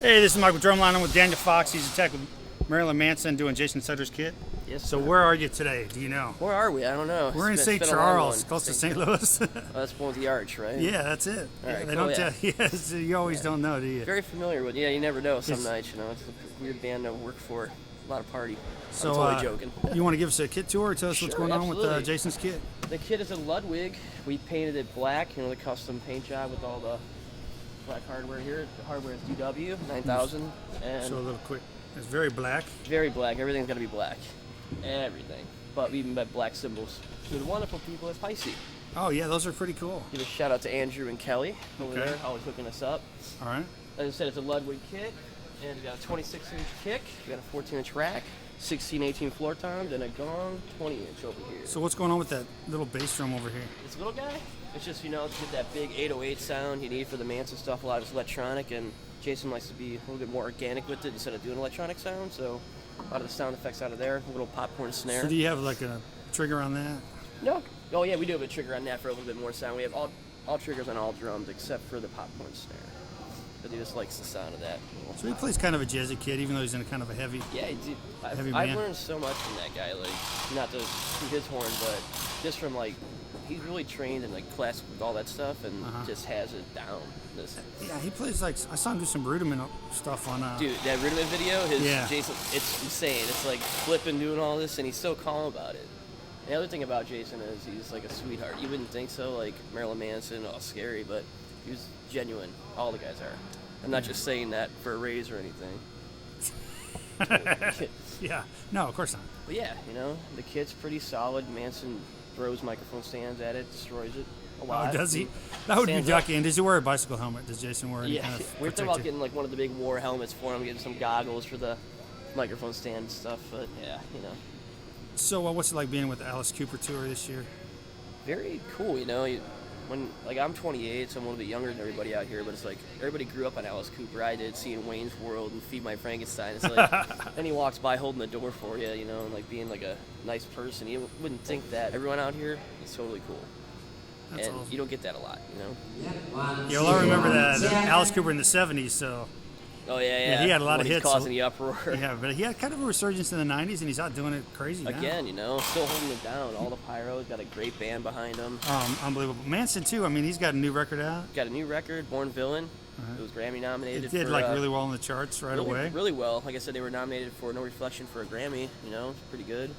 Hey, this is Mike with DRUMline. I'm with Daniel Fox. He's a tech with Marilyn Manson doing Jason Sutter's kit. Yes. So where are you today? Do you know? Where are we? I don't know. We're in St. Charles, close to St. Louis. Oh, that's one with the arch, right? Yeah, that's it. All right, they cool, don't tell yes, you always don't know, do you? Very familiar with. Yeah, you never know. Some nights, you know, it's a weird band to work for. A lot of party. So, I'm totally joking. You want to give us a kit tour or tell us what's going on with Jason's kit? The kit is a Ludwig. We painted it black. You know, the custom paint job with all the black hardware here. The hardware is DW 9000. And so a little quick. It's very black. Very black. Everything's got to be black. Everything. But we even got black symbols. To the wonderful people at Spicy. Oh yeah, those are pretty cool. Give a shout out to Andrew and Kelly over there, always hooking us up. All right. As I said, it's a Ludwig kit, and we got a 26-inch kick, we got a 14-inch rack, 16-18 floor toms, and a gong 20-inch over here. So what's going on with that little bass drum over here? This little guy, it's just, you know, to get that big 808 sound you need for the Manson stuff. A lot of it's electronic, and Jason likes to be a little bit more organic with it instead of doing electronic sound, so a lot of the sound effects out of there, a little popcorn snare. So do you have like a trigger on that? No. Oh yeah, we do have a trigger on that for a little bit more sound. We have all triggers on all drums except for the popcorn snare. But he just likes the sound of that. So he plays kind of a jazzy kid, even though he's in a kind of a heavy. Yeah, I've learned so much from that guy. Like, not to toot his horn, but just from like, he's really trained in like class with all that stuff, and just has it down. Yeah, he plays like, I saw him do some rudiment stuff on. Dude, that rudiment video, Jason, it's insane. It's like flipping, doing all this, and he's so calm about it. The other thing about Jason is he's like a sweetheart. You wouldn't think so, like Marilyn Manson, all scary, but he was genuine. All the guys are. I'm not just saying that for a raise or anything. Yeah, no, of course not. But yeah, you know, the kit's pretty solid. Manson throws microphone stands at it, destroys it a lot. Oh, does he? That would be yucky. And does he wear a bicycle helmet? Does Jason wear any kind of we're thinking about getting like one of the big war helmets for him, getting some goggles for the microphone stand and stuff, but yeah, you know. So what's it like being with the Alice Cooper tour this year? Very cool, you know. When like I'm 28, so I'm a little bit younger than everybody out here, but it's like everybody grew up on Alice Cooper. I did, seeing Wayne's World and Feed My Frankenstein. It's like, and he walks by holding the door for you, you know, and like being like a nice person. You wouldn't think that. Everyone out here is totally cool. That's and awesome. You don't get that a lot, you know. Yeah, well, I remember that Alice Cooper in the 70s, so. Oh, yeah. He had a lot of hits. Causing the uproar. Yeah, but he had kind of a resurgence in the 90s, and he's out doing it crazy now. Again, you know, still holding it down. All the pyros, got a great band behind him. Unbelievable. Manson, too. I mean, he's got a new record out. Got a new record, Born Villain. It was Grammy nominated. It did like really well in the charts away. Really well. Like I said, they were nominated for No Reflection for a Grammy. You know, it's pretty good.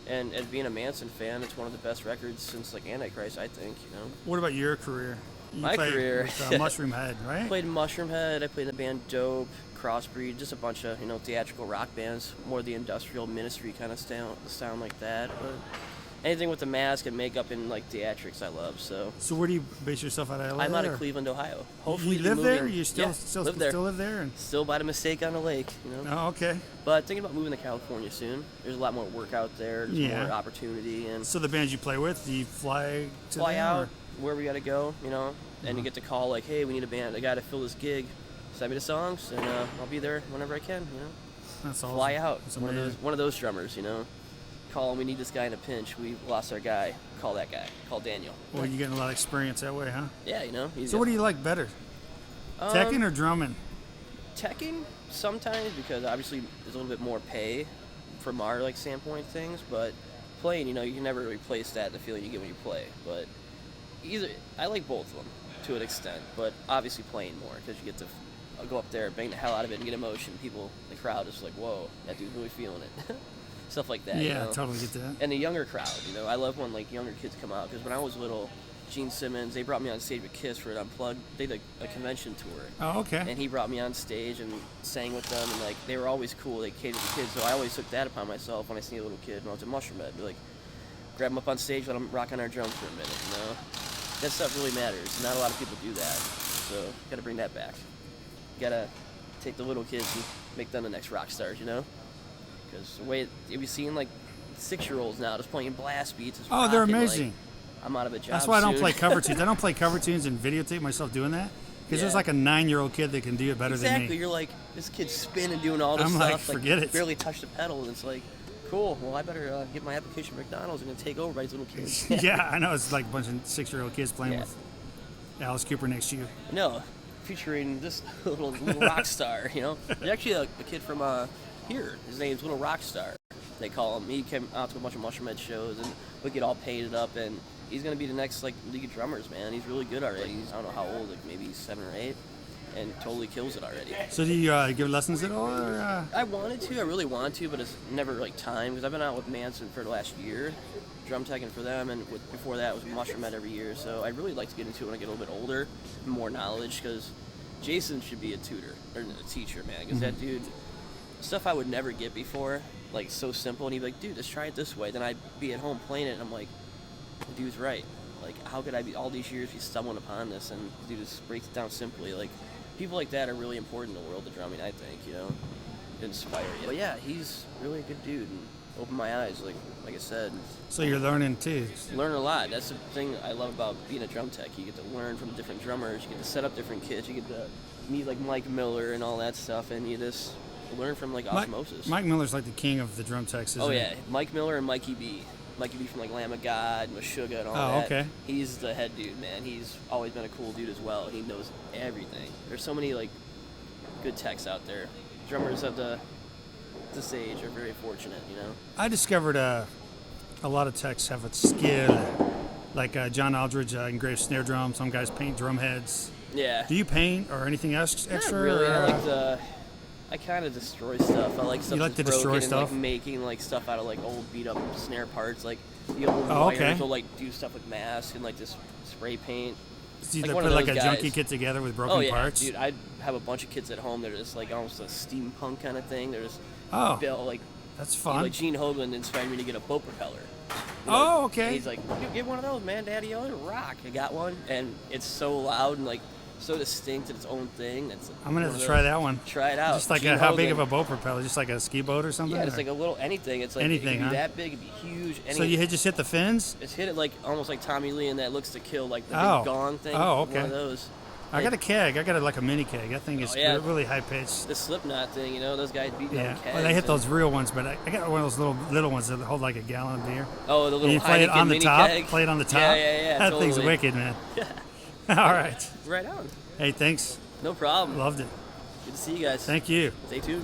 And as being a Manson fan, it's one of the best records since like Antichrist, I think. You know. What about your career? My career. With, Mushroom Head, right? Played Mushroom Head. I played in the band Dope, Crossbreed, just a bunch of theatrical rock bands, more the industrial ministry kind of sound like that. But anything with the mask and makeup and like theatrics, I love. So where do you base yourself out of? LA? I'm out of Cleveland, Ohio. Hopefully, you live there? You live there. Still live there? And... Still by the mistake on the lake, you know. Oh, okay. But thinking about moving to California soon. There's a lot more work out there. There's more opportunity. And so the bands you play with, do you fly out where we got to go, you know, and you get to call like, hey, we need a band. I got to fill this gig. Send me the songs, and I'll be there whenever I can, you know. That's awesome. Fly out. One of those drummers, you know. Call him, we need this guy in a pinch. We lost our guy. Call that guy. Call Daniel. Well, you're getting a lot of experience that way, huh? Yeah, you know. So what do you like better? Teching or drumming? Teching sometimes, because obviously there's a little bit more pay from our like standpoint things, but playing, you know, you can never replace that, the feeling you get when you play. But I like both of them to an extent, but obviously playing more, because you get to go up there, bang the hell out of it, and get emotion. People, the crowd is like, whoa, that dude's really feeling it. Stuff like that. Yeah, you know? I totally get that. And the younger crowd, you know, I love when like younger kids come out, because when I was little, Gene Simmons, they brought me on stage with Kiss for an Unplugged. They did a convention tour. Oh, okay. And he brought me on stage and sang with them, and like they were always cool. They catered to kids, so I always took that upon myself when I see a little kid when I was at Mushroom Head. Be like, grab him up on stage, let him rock on our drums for a minute, you know. That stuff really matters. Not a lot of people do that, so gotta bring that back. Gotta take the little kids and make them the next rock stars, you know? Because the way you've seen like 6-year-olds now just playing blast beats. Oh, they're amazing. Like, I'm out of a job. That's why I don't soon. play cover tunes. I don't play cover tunes and videotape myself doing that. Because there's like a 9-year-old kid that can do it better than me. Exactly. You're like, this kid's spinning, doing all this stuff. I'm like, forget it. Barely touch the pedal, and it's like, cool. Well, I better get my application for McDonald's. I'm gonna take over by these little kids. Yeah, I know. It's like a bunch of 6-year-old kids playing with Alice Cooper next to you. No, featuring this little rock star, you know. There's actually a kid from here. His name's Little Rockstar. They call him. He came out to a bunch of Mushroom Head shows and would get all painted up, and he's gonna be the next like League of Drummers, man. He's really good already. He's, I don't know how old, like maybe 7 or 8, and totally kills it already. So do you give lessons at all? Or, I wanted to, I really wanted to, but it's never like time because I've been out with Manson for the last year, drum teching for them, and before that was Mushroom Head every year. So I'd really like to get into it when I get a little bit older, more knowledge, because Jason should be a tutor or a teacher, man. Because that dude, stuff I would never get before, like so simple, and he'd be like, dude, just try it this way. Then I'd be at home playing it, and I'm like, the dude's right. Like, how could I be all these years be stumbling upon this? And the dude just breaks it down simply. Like, people like that are really important in the world of drumming, I think, you know, inspire you. But yeah, he's really a good dude and opened my eyes, like I said. so you're learning too. Learn a lot. That's the thing I love about being a drum tech. You get to learn from different drummers. You get to set up different kits. You get to meet like Mike Miller and all that stuff, and you just learn from like osmosis. Mike Miller's like the king of the drum techs, isn't Oh he? yeah, Mike Miller and Mikey B. Mikey B from like Lamb of God, Meshuggah, and all Oh, that. okay. He's the head dude, man. He's always been a cool dude as well. He knows everything. There's so many like good techs out there. Drummers of this age are very fortunate, you know. I discovered a lot of techs have a skill, like John Aldridge engraves snare drums. Some guys paint drum heads. Yeah. Do you paint or anything else extra? Not really. or, I kind of destroy stuff. I like stuff You like that's to destroy broken stuff? and like making like stuff out of like old beat up snare parts. Like the old Oh, wires okay. will like do stuff with mask and like this spray paint. So you like put one of like a those junkie guys. kit together with broken Oh yeah, parts? dude. I have a bunch of kids at home that are just like almost a steampunk kind of thing. They're just Oh, built like that's fun. Like Gene Hoglan inspired me to get a boat propeller. Oh, okay. And he's like, dude, get one of those, man, Daddy. Oh, it'll rock. I got one, and it's so loud and like so distinct in its own thing. That's I'm gonna have to try that one. Try it out. Just like Gene how big Hoglan. of a boat propeller? Just like a ski boat or something? Yeah, it's or- like a little anything. It's like Anything, it could huh? be that big, it'd be huge. So you just hit the fins? It's hit it like almost like Tommy Lee in that Looks to Kill, like the Oh. big gong thing. Oh, okay. One of those. I got a keg. I got like a mini keg. That thing is Oh, yeah. really high pitched. The Slipknot thing, you know, those guys beating Yeah. on kegs. Well, they hit and- those real ones, but I got one of those little ones that hold like a gallon of beer. Oh, the And little you play it Heineken on the mini top. keg. Play it on the top. Yeah, That totally. thing's wicked, man. All right. Right on. Hey, thanks. No problem. Loved it. Good to see you guys. Thank you. Stay tuned.